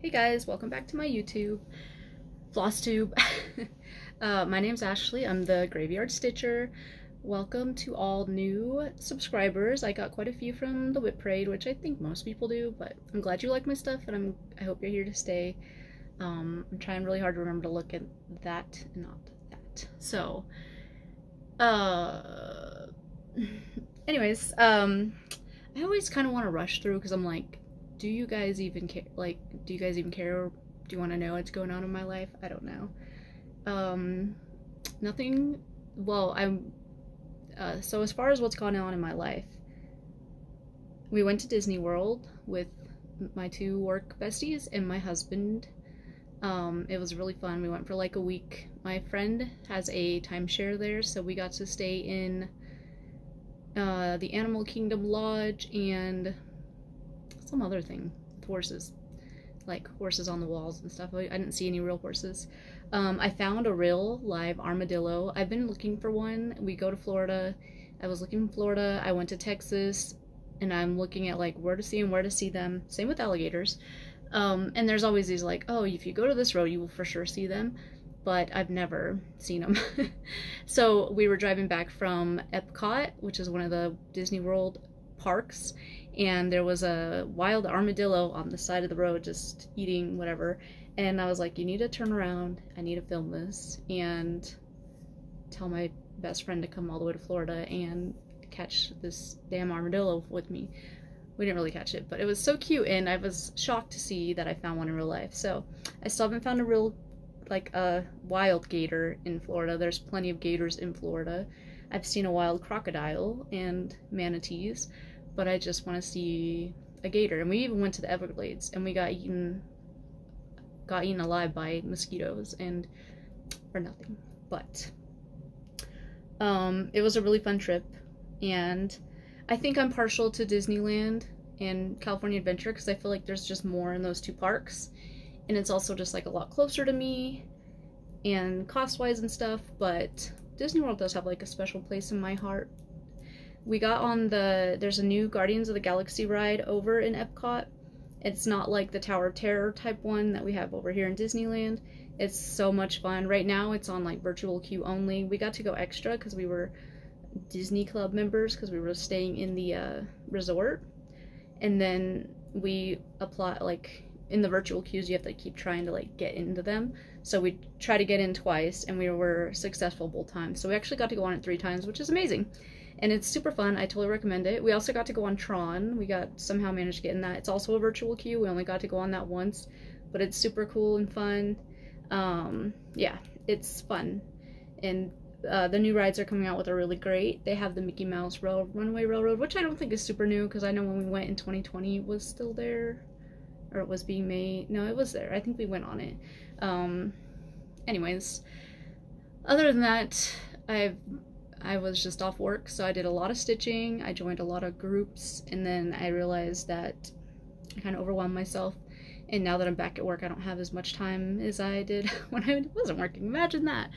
Hey guys, welcome back to my YouTube, Flosstube. My name's Ashley, I'm the Graveyard Stitcher. Welcome to all new subscribers. I got quite a few from the Whip Parade, which I think most people do, but I'm glad you like my stuff and I hope you're here to stay. I'm trying really hard to remember to look at that and not that. So, anyways, I always kind of want to rush through because I'm like, do you guys even care? Like, do you guys even care? Do you want to know what's going on in my life? I don't know. Nothing. Well, so as far as what's gone on in my life, we went to Disney World with my two work besties and my husband. It was really fun. We went for like a week. My friend has a timeshare there, so we got to stay in the Animal Kingdom Lodge and some other thing with horses, like horses on the walls and stuff. I didn't see any real horses. I found a real live armadillo. I've been looking for one. We go to Florida. I was looking in Florida. I went to Texas, and I'm looking at like where to see and where to see them. Same with alligators. And there's always these like, oh, if you go to this road, you will for sure see them. But I've never seen them. So we were driving back from Epcot, which is one of the Disney World parks, and there was a wild armadillo on the side of the road just eating whatever, and I was like, you need to turn around, I need to film this and tell my best friend to come all the way to Florida and catch this damn armadillo with me. We didn't really catch it, but it was so cute, and I was shocked to see that I found one in real life. So I still haven't found a real, like a wild gator in Florida. There's plenty of gators in Florida. I've seen a wild crocodile and manatees, but I just want to see a gator. And we even went to the Everglades, and we got eaten alive by mosquitoes and for nothing. But it was a really fun trip, and I think I'm partial to Disneyland and California Adventure because I feel like there's just more in those two parks, and it's also just like a lot closer to me and cost-wise and stuff. But Disney World does have like a special place in my heart. We got on there's a new Guardians of the Galaxy ride over in Epcot. It's not like the Tower of Terror type one that we have over here in Disneyland. It's so much fun. Right now it's on like virtual queue only. We got to go extra because we were Disney Club members because we were staying in the resort. And then we apply, like in the virtual queues you have to keep trying to like get into them. So we tried to get in twice and we were successful both times. So we actually got to go on it 3 times, which is amazing. And it's super fun. I totally recommend it. We also got to go on Tron. We somehow managed to get in that. It's also a virtual queue. We only got to go on that once, but it's super cool and fun. Yeah, it's fun. And the new rides are coming out with are really great. They have the Mickey Mouse Runaway Railroad, which I don't think is super new because I know when we went in 2020 it was still there, or it was being made. No, it was there. I think we went on it. Anyways, other than that, I was just off work, so I did a lot of stitching. I joined a lot of groups, and then I realized that I kind of overwhelmed myself. And now that I'm back at work, I don't have as much time as I did when I wasn't working. Imagine that.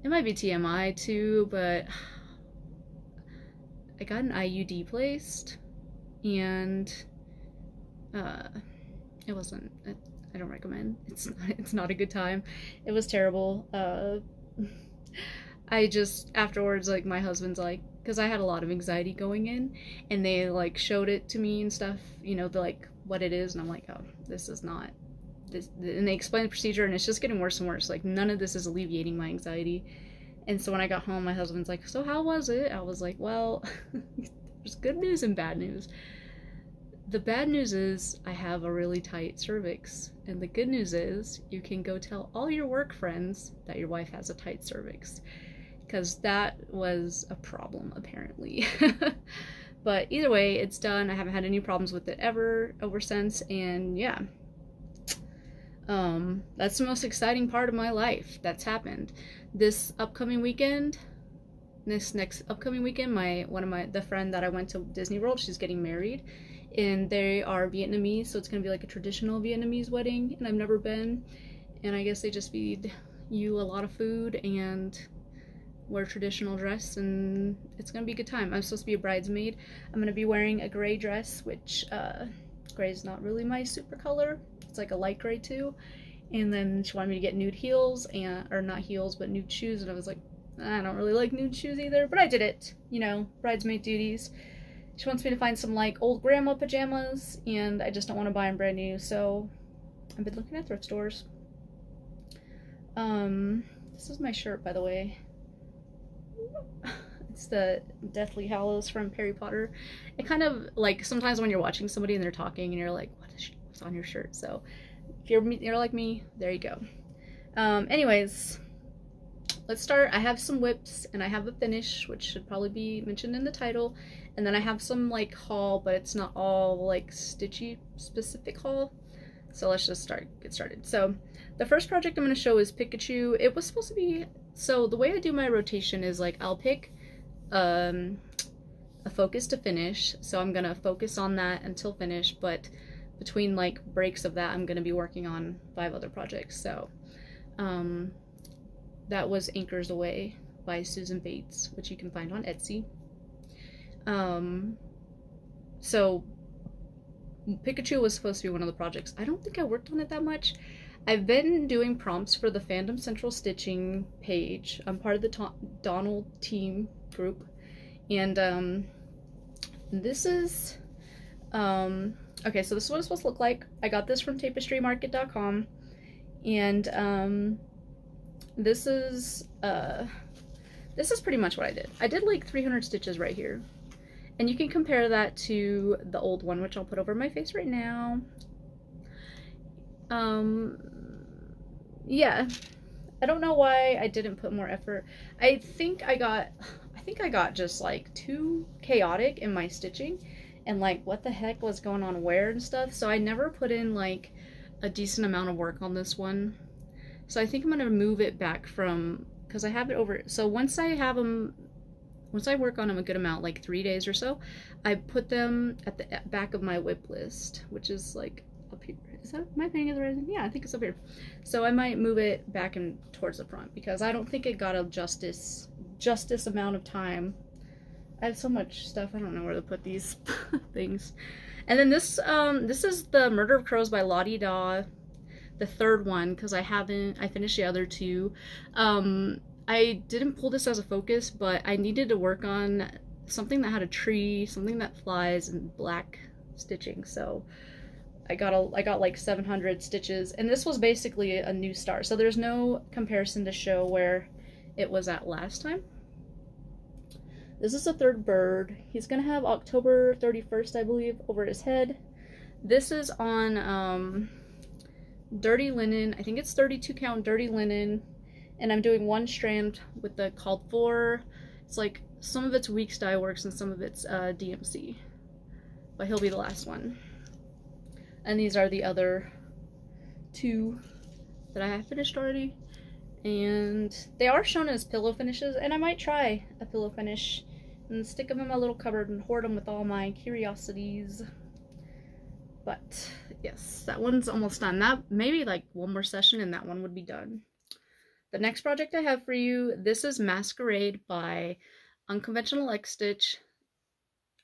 It might be TMI too, but I got an IUD placed, and it wasn't. I don't recommend. It's not a good time. It was terrible. I just afterwards, like, my husband's like, because I had a lot of anxiety going in, and they like showed it to me and stuff, you know, the like what it is, and I'm like, oh, this is not this. And they explained the procedure, and it's just getting worse and worse. Like, none of this is alleviating my anxiety. And so when I got home, my husband's like, so how was it? I was like, well, there's good news and bad news. The bad news is I have a really tight cervix, and the good news is you can go tell all your work friends that your wife has a tight cervix, because that was a problem apparently. But either way, it's done. I haven't had any problems with it ever since, and yeah, that's the most exciting part of my life that's happened. This next upcoming weekend, the friend that I went to Disney World, she's getting married. And they are Vietnamese, so it's gonna be like a traditional Vietnamese wedding, and I've never been. And I guess they just feed you a lot of food and wear traditional dress, and it's gonna be a good time. I'm supposed to be a bridesmaid. I'm gonna be wearing a gray dress, which Gray is not really my super color. It's like a light gray too. And then she wanted me to get nude heels, or not heels, but nude shoes, and I was like, I don't really like nude shoes either, but I did it, you know, bridesmaid duties. She wants me to find some like old grandma pajamas, and I just don't want to buy them brand new, so I've been looking at thrift stores. This is my shirt, by the way. It's the Deathly Hallows from Harry Potter. It kind of, like, sometimes when you're watching somebody and they're talking and you're like, what's on your shirt? So if you're like me, there you go. Anyways, let's start. I have some whips and I have a finish, which should probably be mentioned in the title. And then I have some like haul, but it's not all like stitchy specific haul. So let's just get started. So the first project I'm going to show is Pikachu. It was supposed to be, so the way I do my rotation is like I'll pick a focus to finish. So I'm going to focus on that until finish, but between like breaks of that, I'm going to be working on 5 other projects. So that was Anchors Aweigh by Susan Bates, which you can find on Etsy. So Pikachu was supposed to be one of the projects. I don't think I worked on it that much. I've been doing prompts for the Fandom Central Stitching page. I'm part of the Donald team group. And this is, okay, so this is what it's supposed to look like. I got this from tapestrymarket.com. And this is pretty much what I did. I did like 300 stitches right here. And you can compare that to the old one, which I'll put over my face right now. Yeah. I don't know why I didn't put more effort. I think I got just like too chaotic in my stitching and like what the heck was going on where and stuff. So I never put in like a decent amount of work on this one. So I think I'm gonna move it back from, because I have it over, so once I work on them a good amount, like 3 days or so, I put them at the back of my whip list, which is like up here. Is that my thing? Yeah, I think it's up here. So I might move it back and towards the front because I don't think it got a justice amount of time. I have so much stuff, I don't know where to put these things. And then this is the Murder of Crows by Lottie Daw, the 3rd one, because I finished the other 2. I didn't pull this as a focus, but I needed to work on something that had a tree, something that flies, and black stitching. So I got like 700 stitches, and this was basically a new start. So there's no comparison to show where it was at last time. This is the 3rd bird. He's gonna have October 31st, I believe, over his head. This is on dirty linen. I think it's 32 count dirty linen. And I'm doing 1 strand with the called for. It's like some of it's Weeks Dye Works and some of it's DMC. But he'll be the last one. And these are the other 2 that I have finished already. And they are shown as pillow finishes, and I might try a pillow finish and stick them in my little cupboard and hoard them with all my curiosities. But yes, that one's almost done. That maybe like 1 more session and that one would be done. The next project I have for you, this is Masquerade by Unconventional X Stitch,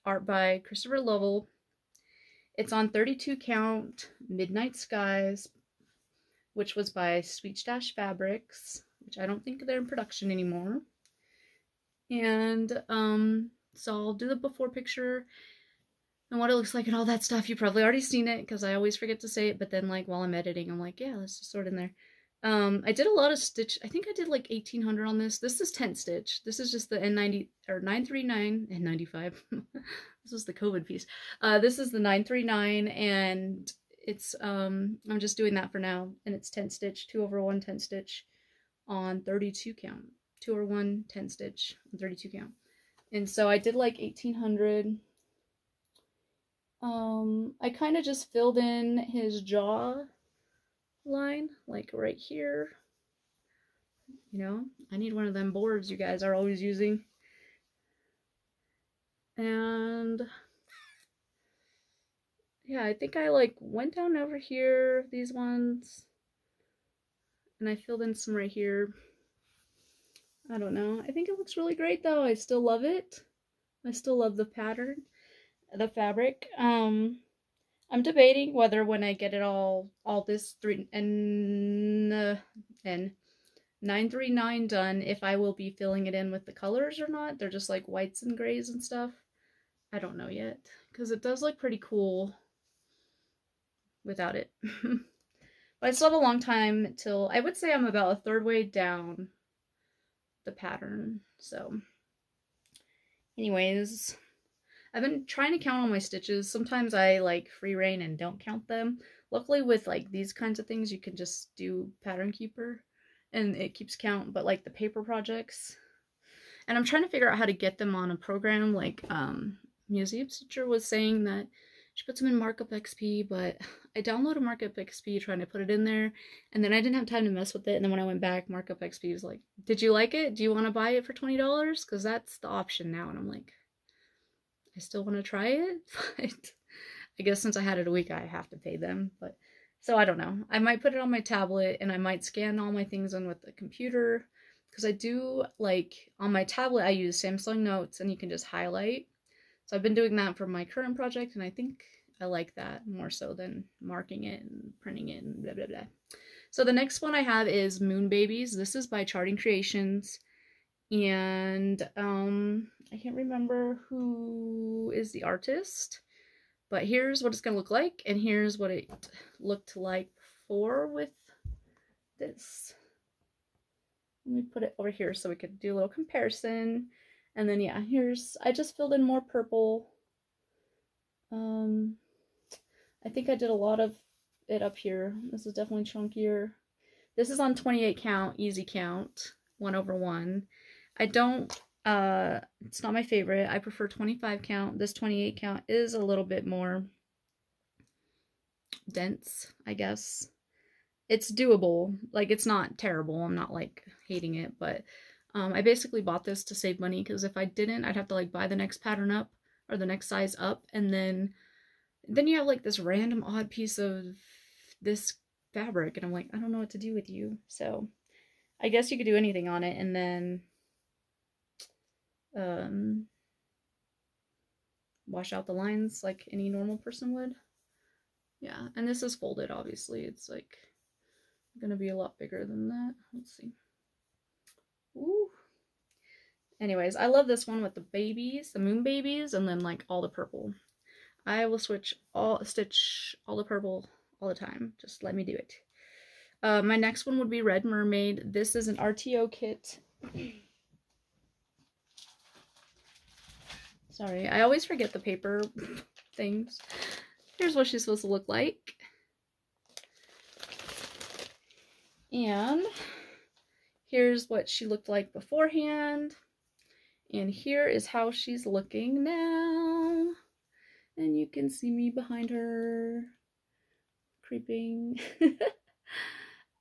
art by Christopher Lovell. It's on 32 count Midnight Skies, which was by Sweet Stash Fabrics, which I don't think they're in production anymore. And so I'll do the before picture and what it looks like and all that stuff. You've probably already seen it because I always forget to say it, but then like while I'm editing, I'm like, yeah, let's just sort in there. I did a lot of stitch. I think I did like 1800 on this. This is 10 stitch. This is just the N90 or 939 and 95. This was the COVID piece. This is the 939, and it's I'm just doing that for now, and it's 10 stitch, 2 over 1 10 stitch on 32 count. 2 over 1 10 stitch on 32 count. And so I did like 1800. I kind of just filled in his jaw line, like right here. You know, I need one of them boards you guys are always using. And yeah, I think I like went down over here, these ones, and I filled in some right here. I don't know. I think it looks really great though. I still love it. I still love the pattern, the fabric. I'm debating whether when I get it all this 939 done, if I will be filling it in with the colors or not. They're just like whites and grays and stuff. I don't know yet, because it does look pretty cool without it. But I still have a long time till, I would say I'm about a third way down the pattern. So anyways, I've been trying to count all my stitches. Sometimes I like free rein and don't count them. Luckily with like these kinds of things, you can just do pattern keeper and it keeps count, but like the paper projects, and I'm trying to figure out how to get them on a program. Like Museum Stitcher was saying that she puts them in Markup XP, but I downloaded Markup XP trying to put it in there, and then I didn't have time to mess with it, and then when I went back, Markup XP was like, did you like it? Do you want to buy it for $20? Because that's the option now, and I'm like, I still want to try it, but I guess since I had it a week, I have to pay them. But so I don't know. I might put it on my tablet and I might scan all my things in with the computer, because I do like on my tablet I use Samsung Notes and you can just highlight. So I've been doing that for my current project and I think I like that more so than marking it and printing it and blah blah blah. So the next one I have is Moon Babies. This is by Charting Creations. And I can't remember who is the artist, but here's what it's gonna look like, and here's what it looked like before with this. Let me put it over here so we could do a little comparison. And then yeah, here's, I just filled in more purple. I think I did a lot of it up here. This is definitely chunkier. This is on 28 count, easy count, 1/1. I don't, it's not my favorite. I prefer 25 count. This 28 count is a little bit more dense, I guess. It's doable. Like, it's not terrible. I'm not, like, hating it, but I basically bought this to save money, because if I didn't, I'd have to, like, buy the next pattern up, or the next size up, and then you have, like, this random odd piece of this fabric, and I'm like, I don't know what to do with you. So I guess you could do anything on it, and then wash out the lines like any normal person would. Yeah, and this is folded, obviously. It's like gonna be a lot bigger than that. Let's see. Ooh. Anyways, I love this one with the babies, the moon babies, and then like all the purple. I will stitch all the purple all the time. Just let me do it. My next one would be Red Mermaid. This is an RTO kit. Sorry, I always forget the paper things. Here's what she's supposed to look like. And here's what she looked like beforehand. And here is how she's looking now. And you can see me behind her creeping. Look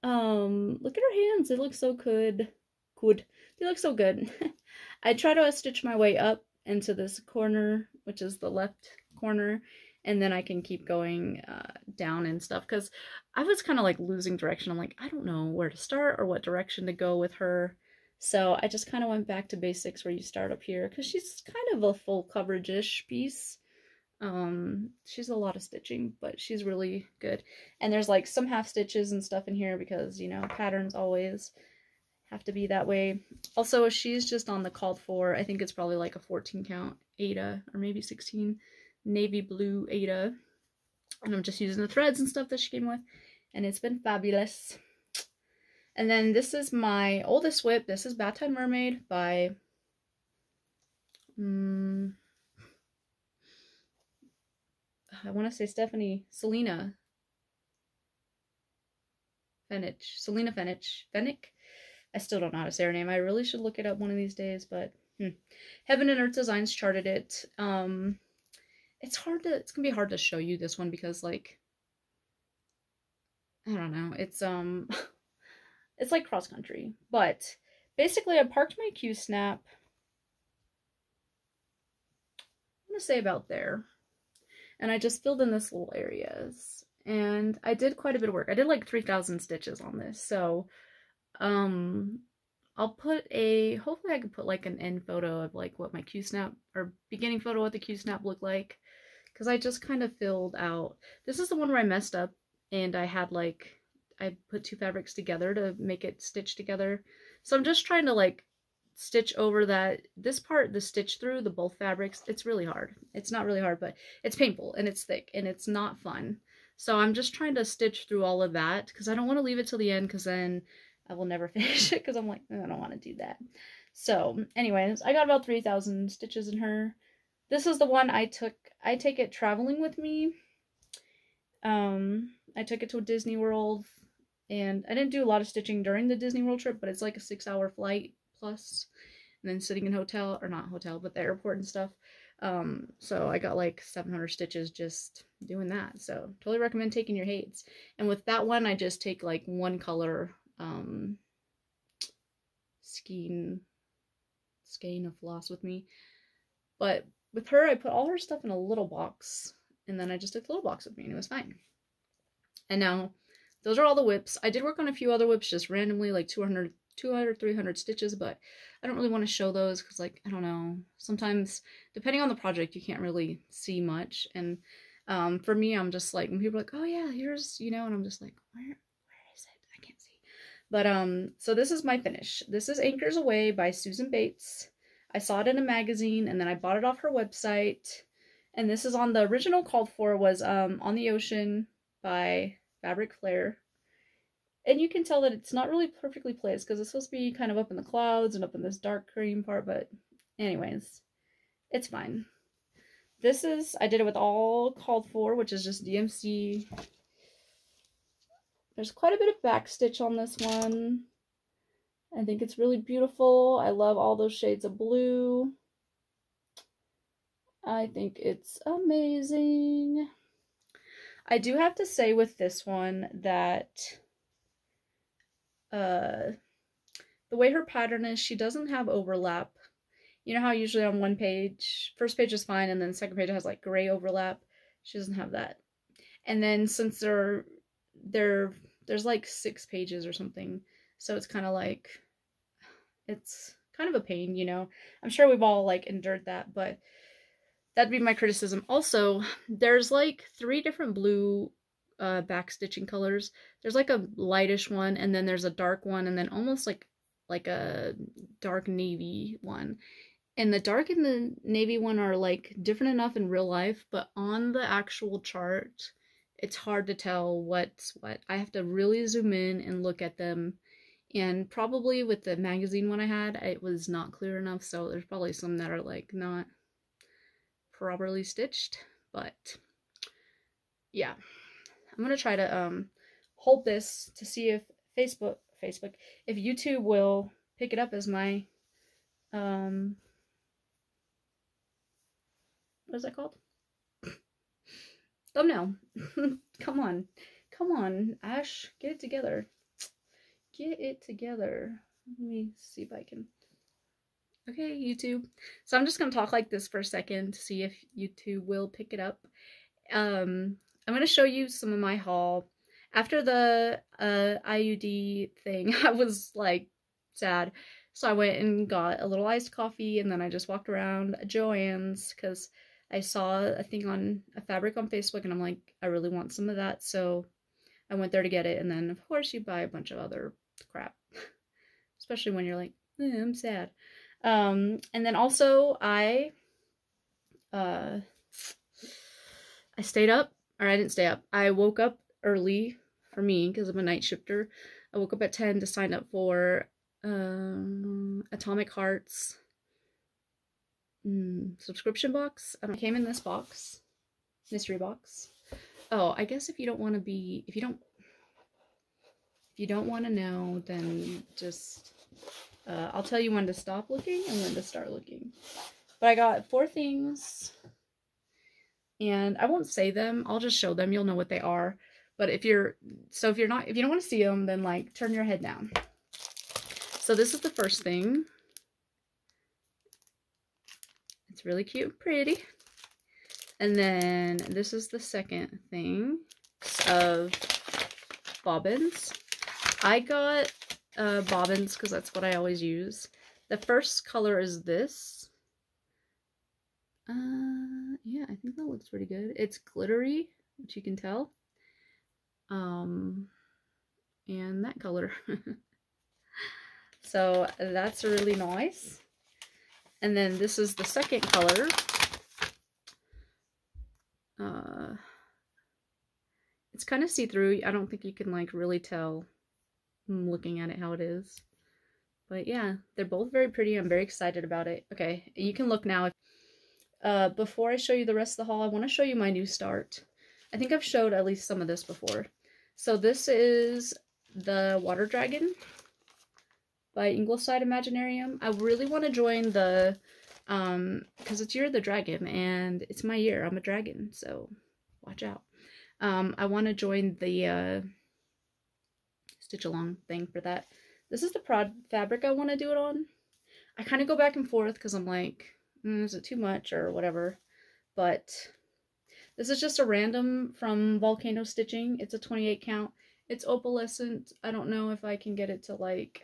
at her hands. They look so good. They look so good. I try to stitch my way up into this corner, which is the left corner, and then I can keep going down and stuff, because I was kind of like losing direction. I'm like, I don't know where to start or what direction to go with her. So I just kind of went back to basics, where you start up here, because she's kind of a full coverage-ish piece. She's a lot of stitching, but she's really good. And there's like some half stitches and stuff in here, because, you know, patterns always have to be that way. Also, she's just on the called for, I think it's probably like a 14 count Aida, or maybe 16, navy blue Aida. And I'm just using the threads and stuff that she came with, and it's been fabulous. And then this is my oldest whip. This is Bad Time Mermaid by I want to say Selena Fennick. I still don't know how to say her name. I really should look it up one of these days, but Heaven and Earth Designs charted it. It's gonna be hard to show you this one, because like, I don't know, it's it's like cross country. But basically I parked my Q-snap, I'm gonna say about there, and I just filled in this little areas, and I did quite a bit of work. I did like 3,000 stitches on this, so I'll put hopefully I can put like an end photo of like what my Q-snap, or beginning photo what the Q-snap looked like, because I just kind of filled out. This is the one where I messed up and I had like, I put two fabrics together to make it stitch together. So I'm just trying to like stitch over this part, the stitch through the both fabrics. It's really hard. It's not really hard, but it's painful and it's thick and it's not fun. So I'm just trying to stitch through all of that because I don't want to leave it till the end because then I will never finish it because I'm like, I don't want to do that. So anyways, I got about 3,000 stitches in her. This is the one I take it traveling with me. I took it to Disney World and I didn't do a lot of stitching during the Disney World trip, but it's like a 6-hour flight plus, and then sitting in hotel, or not hotel, but the airport and stuff. So I got like 700 stitches just doing that. So totally recommend taking your hates. And with that one, I just take like one color, skein of floss with me. But with her, I put all her stuff in a little box, and then I just took the little box with me, and it was fine. And now, those are all the whips. I did work on a few other whips just randomly, like 200, 300 stitches, but I don't really want to show those because, like, I don't know. Sometimes, depending on the project, you can't really see much. And for me, I'm just like, when people are like, oh yeah, here's, you know, and I'm just like, where is it? I can't see. But, so this is my finish. This is Anchors Aweigh by Susan Bates. I saw it in a magazine, and then I bought it off her website. And this is on the original called for was On the Ocean by Fabric Flare. And you can tell that it's not really perfectly placed because it's supposed to be kind of up in the clouds and up in this dark cream part, but anyways, it's fine. This is, I did it with all called for, which is just DMC. There's quite a bit of back stitch on this one. I think it's really beautiful. I love all those shades of blue. I think it's amazing. I do have to say with this one that the way her pattern is, she doesn't have overlap. You know how usually on one page, first page is fine, and then the second page has like gray overlap. She doesn't have that. And then since there's like 6 pages or something, so it's kind of like, it's kind of a pain, you know. I'm sure we've all like endured that, but that'd be my criticism. Also, there's like 3 different blue back stitching colors. There's like a lightish one, and then there's a dark one, and then almost like a dark navy one. And the dark and the navy one are like different enough in real life, but on the actual chart, it's hard to tell what's what. I have to really zoom in and look at them. And probably with the magazine one I had, it was not clear enough, so there's probably some that are like not properly stitched, but yeah. I'm gonna try to hold this to see if Facebook, if YouTube will pick it up as my what is that called? Thumbnail. Come on, Ash, get it together. Get it together. Let me see if I can. Okay, YouTube. So I'm just gonna talk like this for a second to see if YouTube will pick it up. I'm gonna show you some of my haul. After the IUD thing, I was like sad. So I went and got a little iced coffee, and then I just walked around Joann's because I saw a thing on a fabric on Facebook, and I'm like, I really want some of that. So I went there to get it, and then of course you buy a bunch of other crap, especially when you're like, I'm sad. And then also I stayed up, or I didn't stay up. I woke up early for me because I'm a night shifter. I woke up at 10 to sign up for Atomic Hearts subscription box. I came in this box, mystery box. Oh, I guess if you don't want to be, if you don't want to know, then just I'll tell you when to stop looking and when to start looking. But I got 4 things, and I won't say them. I'll just show them. You'll know what they are. But if you don't want to see them, then like turn your head down. So this is the first thing. It's really cute and pretty. And then this is the second thing of bobbins. I got bobbins because that's what I always use. The first color is this. Yeah, I think that looks pretty good. It's glittery, which you can tell. And that color. So that's really nice. And then this is the second color. It's kind of see-through. I don't think you can like really tell looking at it how it is. But yeah, they're both very pretty. I'm very excited about it. Okay, you can look now. Before I show you the rest of the haul, I want to show you my new start. I think I've showed at least some of this before. So this is the Water Dragon by Ingleside Imaginarium. I really want to join the, because it's Year of the Dragon, and it's my year. I'm a dragon, so watch out. I want to join the stitch along thing for that. This is the prod fabric I want to do it on. I kind of go back and forth because I'm like, is it too much or whatever? But this is just a random from Volcano Stitching. It's a 28 count. It's opalescent. I don't know if I can get it to like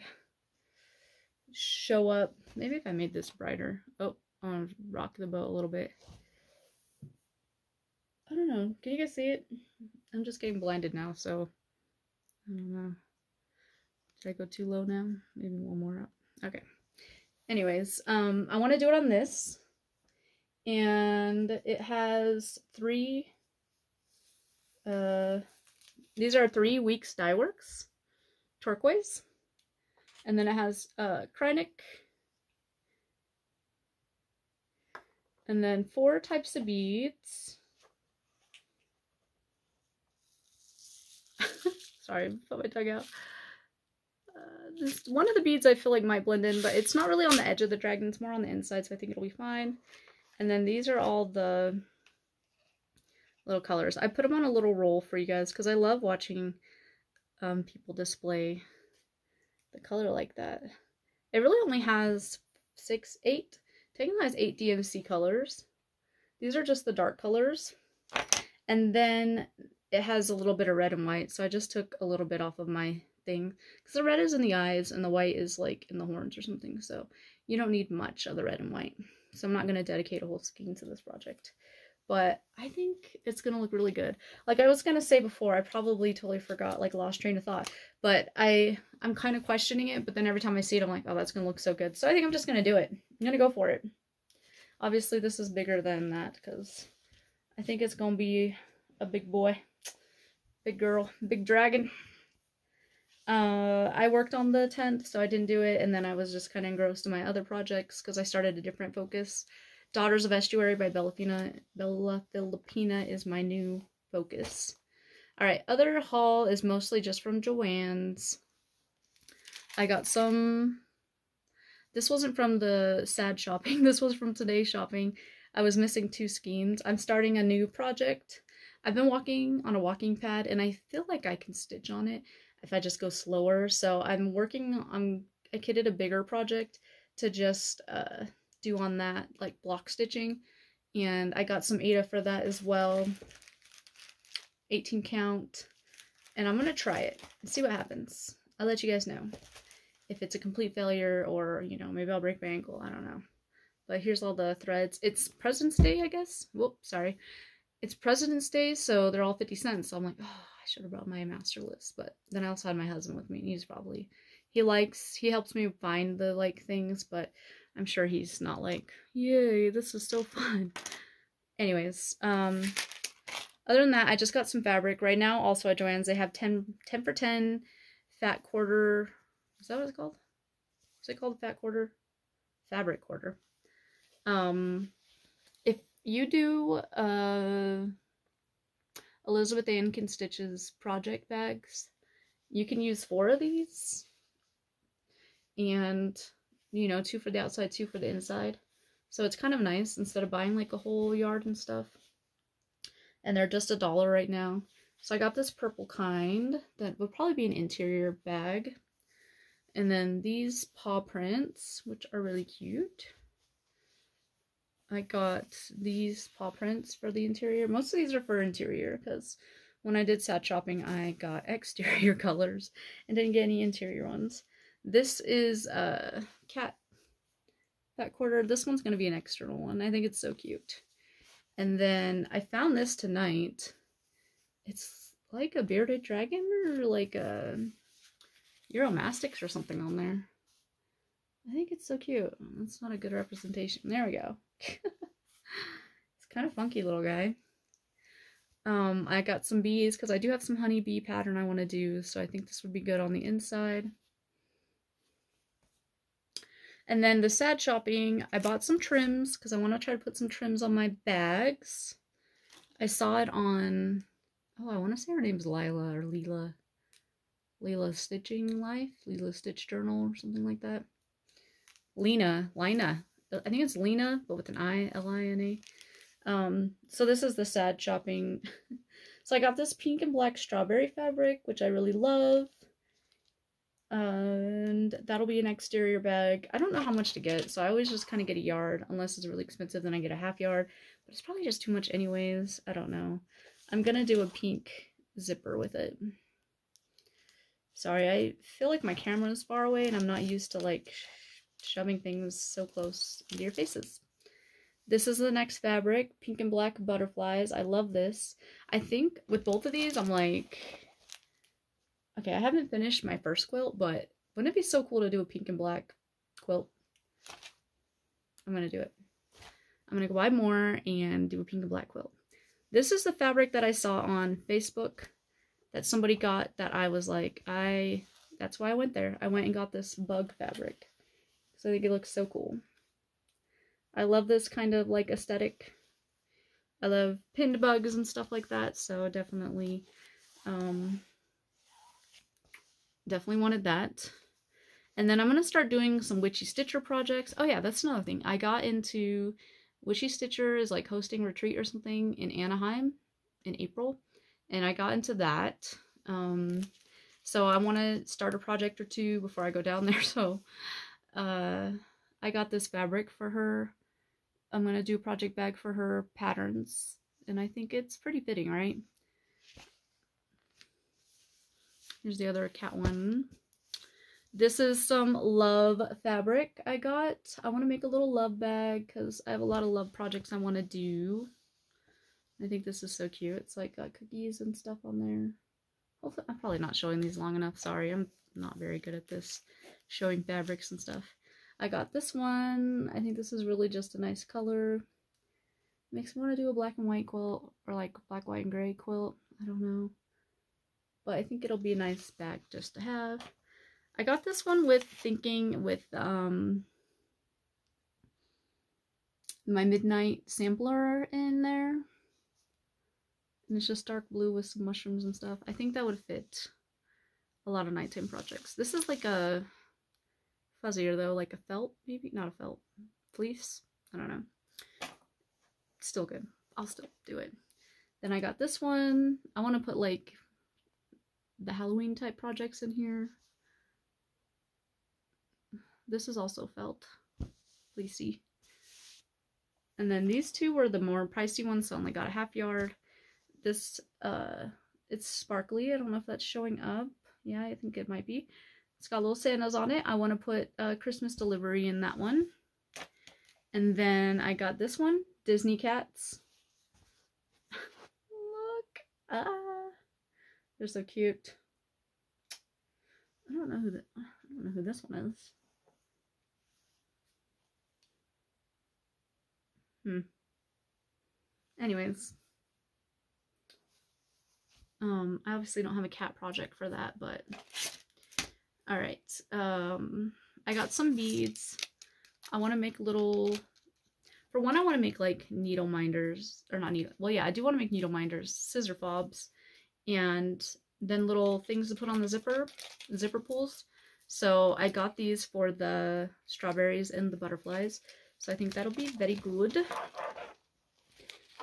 show up. Maybe if I made this brighter. Oh, I want to rock the boat a little bit. I don't know. Can you guys see it? I'm just getting blinded now, so I don't know. Did I go too low now? Maybe one more up. Okay. Anyways, I want to do it on this. And it has three, these are 3 weeks dye works, turquoise. And then it has Kreinik. And then 4 types of beads. Sorry, put my tongue out. This one of the beads I feel like might blend in, but it's not really on the edge of the dragon, it's more on the inside, so I think it'll be fine. And then these are all the little colors. I put them on a little roll for you guys because I love watching people display the color like that. It really only has 8, technically has 8 DMC colors. These are just the dark colors. And then it has a little bit of red and white, so I just took a little bit off of my thing because the red is in the eyes and the white is like in the horns or something, so you don't need much of the red and white. So I'm not going to dedicate a whole skein to this project, but I think it's going to look really good. Like I was going to say before, I probably totally forgot, like lost train of thought, but I'm kind of questioning it, but then every time I see it, I'm like, oh, that's going to look so good. So I think I'm just going to do it. I'm going to go for it. Obviously this is bigger than that because I think it's going to be a big boy, big girl, big dragon. I worked on the 10th, so I didn't do it, and then I was just kind of engrossed in my other projects because I started a different focus. Daughters of Estuary by Bella Filipina is my new focus. Alright, other haul is mostly just from Joann's. I got some... This wasn't from the sad shopping, this was from today's shopping. I was missing 2 skeins. I'm starting a new project. I've been walking on a walking pad, and I feel like I can stitch on it if I just go slower. So I'm working on, I kitted a bigger project to just do on that, like block stitching. And I got some Aida for that as well. 18 count. And I'm going to try it and see what happens. I'll let you guys know if it's a complete failure or, you know, maybe I'll break my ankle. I don't know. But here's all the threads. It's President's Day, I guess. Whoops, sorry. It's President's Day, so they're all 50 cents. So I'm like, oh, I should have brought my master list. But then I also had my husband with me, and he's probably, he helps me find the, like, things, but I'm sure he's not like, yay, this is so fun. Anyways, other than that, I just got some fabric. Right now, also at Joann's, they have 10 for 10 fat quarter. Is that what it's called? Is it called fat quarter? Fabric quarter. If you do Elizabeth Ann Stitch's project bags, you can use 4 of these, and you know, 2 for the outside, 2 for the inside. So it's kind of nice instead of buying like a whole yard and stuff. And they're just $1 right now. So I got this purple kind that would probably be an interior bag. And then these paw prints, which are really cute. I got these paw prints for the interior. Most of these are for interior because when I did sad shopping, I got exterior colors and didn't get any interior ones. This is cat that quarter. This one's going to be an external one. I think it's so cute. And then I found this tonight. It's like a bearded dragon or like a Euromastix or something on there. I think it's so cute. That's not a good representation. There we go. It's kind of funky little guy. I got some bees because I do have some honeybee pattern I want to do, so I think this would be good on the inside. And then the sad shopping, I bought some trims because I want to try to put some trims on my bags. I saw it on, oh, I want to say her name's Lila or Leela. Leela Stitching Life, Leela Stitch Journal or something like that. Lina. I think it's Lena, but with an I, L-I-N-A. So this is the sad shopping. So I got this pink and black strawberry fabric, which I really love. And that'll be an exterior bag. I don't know how much to get, so I always just kind of get a yard. Unless it's really expensive, then I get a half yard. But it's probably just too much anyways. I don't know. I'm gonna do a pink zipper with it. Sorry, I feel like my camera is far away and I'm not used to like shoving things so close into your faces. This is the next fabric, pink and black butterflies. I love this. I think with both of these, I'm like, okay, I haven't finished my first quilt, but wouldn't it be so cool to do a pink and black quilt? I'm going to do it. I'm going to go buy more and do a pink and black quilt. This is the fabric that I saw on Facebook that somebody got that I was like, that's why I went there. I went and got this bug fabric. So I think it looks so cool. I love this kind of like aesthetic. I love pinned bugs and stuff like that, so definitely wanted that. And then I'm going to start doing some Witchy Stitcher projects. Oh yeah, that's another thing. I got into Witchy Stitcher is like hosting retreat or something in Anaheim in April. And I got into that. So I want to start a project or two before I go down there. So I got this fabric for her. I'm going to do a project bag for her patterns. And I think it's pretty fitting, right? Here's the other cat one. This is some love fabric I got. I want to make a little love bag because I have a lot of love projects I want to do. I think this is so cute. It's like got cookies and stuff on there. Hopefully, I'm probably not showing these long enough. Sorry, I'm not very good at this, showing fabrics and stuff. I got this one. I think this is really just a nice color. Makes me want to do a black and white quilt or like black, white, and gray quilt. I don't know. But I think it'll be a nice bag just to have. I got this one with my Midnight sampler in there. And it's just dark blue with some mushrooms and stuff. I think that would fit a lot of nighttime projects. This is like a fuzzier though, like a felt, maybe? Not a felt. Fleece? I don't know. It's still good. I'll still do it. Then I got this one. I want to put like the Halloween type projects in here. This is also felt. Fleecy. And then these two were the more pricey ones, so I only got a half yard. This, it's sparkly. I don't know if that's showing up. Yeah, I think it might be. It's got little Santas on it. I want to put Christmas delivery in that one. And then I got this one, Disney cats. Look, they're so cute. I don't know who this one is. Anyways. I obviously don't have a cat project for that, but alright. I got some beads. I want to make little, for one, I want to make like needle minders, or not needle, well yeah, I do want to make needle minders, scissor fobs, and then little things to put on the zipper pulls. So I got these for the strawberries and the butterflies, so I think that'll be very good.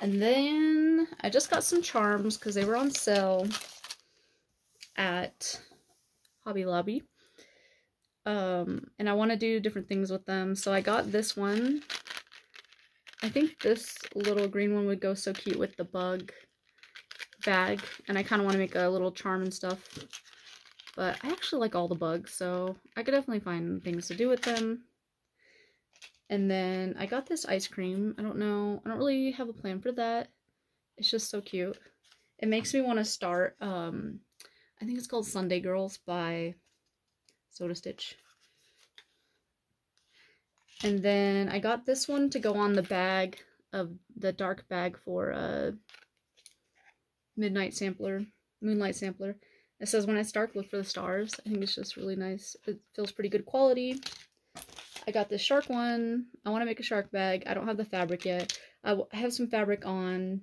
And then I just got some charms because they were on sale at Hobby Lobby. And I want to do different things with them. So I got this one. I think this little green one would go so cute with the bug bag. And I kind of want to make a little charm and stuff. But I actually like all the bugs, so I could definitely find things to do with them. And then I got this ice cream. I don't know. I don't really have a plan for that. It's just so cute. It makes me want to start, I think it's called Sunday Girls by Soda Stitch. And then I got this one to go on the bag of the dark bag for Moonlight Sampler. It says, when it's dark, look for the stars. I think it's just really nice. It feels pretty good quality. I got this shark one. I want to make a shark bag. I don't have the fabric yet. I have some fabric on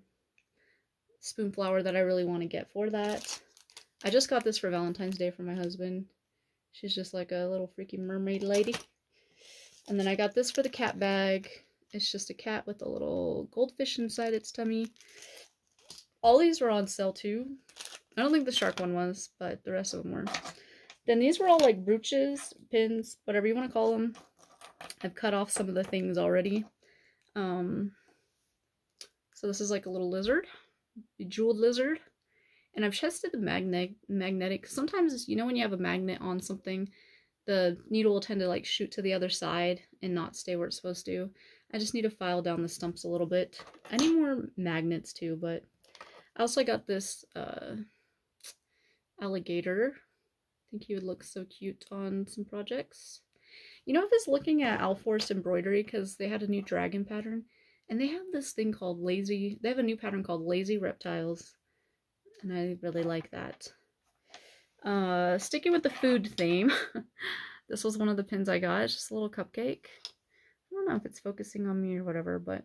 Spoonflower that I really want to get for that. I just got this for Valentine's Day for my husband. She's just like a little freaky mermaid lady. And then I got this for the cat bag. It's just a cat with a little goldfish inside its tummy. All these were on sale too. I don't think the shark one was, but the rest of them were. Then these were all like brooches, pins, whatever you want to call them. I've cut off some of the things already. So this is like a little lizard, bejeweled lizard. And I've tested the magnetic. Sometimes, you know, when you have a magnet on something, the needle will tend to like shoot to the other side and not stay where it's supposed to. I just need to file down the stumps a little bit. I need more magnets too, but I also got this alligator. I think he would look so cute on some projects. You know, I was looking at Alforce embroidery because they had a new dragon pattern, and they have this thing called they have a new pattern called Lazy Reptiles, and I really like that. Sticking with the food theme, this was one of the pins I got. It's just a little cupcake. I don't know if it's focusing on me or whatever, but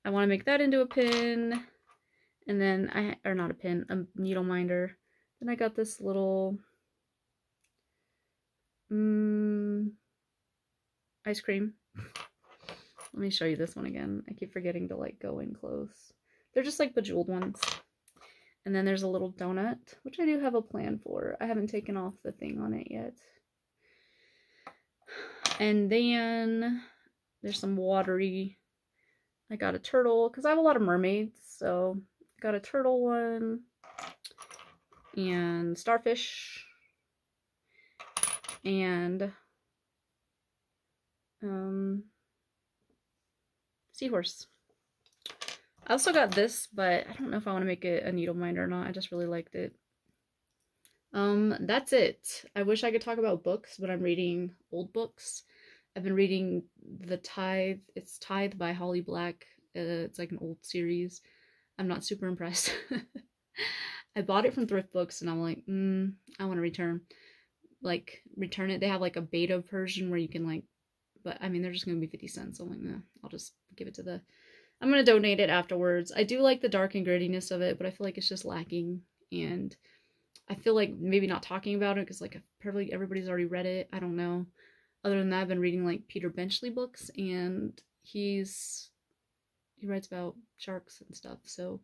I want to make that into a pin. And then or not a pin, a needle minder. Then I got this little ice cream. Let me show you this one again. I keep forgetting to like go in close. They're just like bejeweled ones. And then there's a little donut, which I do have a plan for. I haven't taken off the thing on it yet. And then there's some watery. I got a turtle because I have a lot of mermaids, so I got a turtle one and starfish and seahorse. I also got this, but I don't know if I want to make it a needle minder or not. I just really liked it. That's it. I wish I could talk about books, but I'm reading old books. I've been reading The Tithe. It's Tithe by Holly Black. It's like an old series. I'm not super impressed. I bought it from thrift books and I'm like, I want to return it. They have like a beta version where you can like, but I mean, they're just going to be 50 cents. So I'm like, nah, I'll just give it to I'm going to donate it afterwards. I do like the dark and grittiness of it, but I feel like it's just lacking. And I feel like maybe not talking about it because like probably everybody's already read it. I don't know. Other than that, I've been reading like Peter Benchley books, and he writes about sharks and stuff. So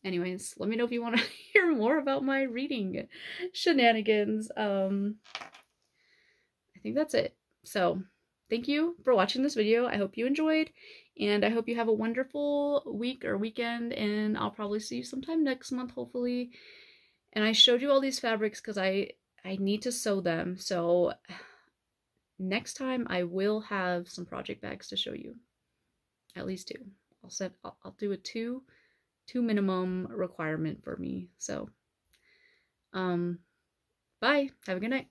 anyways, let me know if you want to hear more about my reading shenanigans. I think that's it. So thank you for watching this video. I hope you enjoyed, and I hope you have a wonderful week or weekend, and I'll probably see you sometime next month, hopefully. And I showed you all these fabrics because I need to sew them. So next time I will have some project bags to show you. At least 2. I'll do a 2 minimum requirement for me. So bye. Have a good night.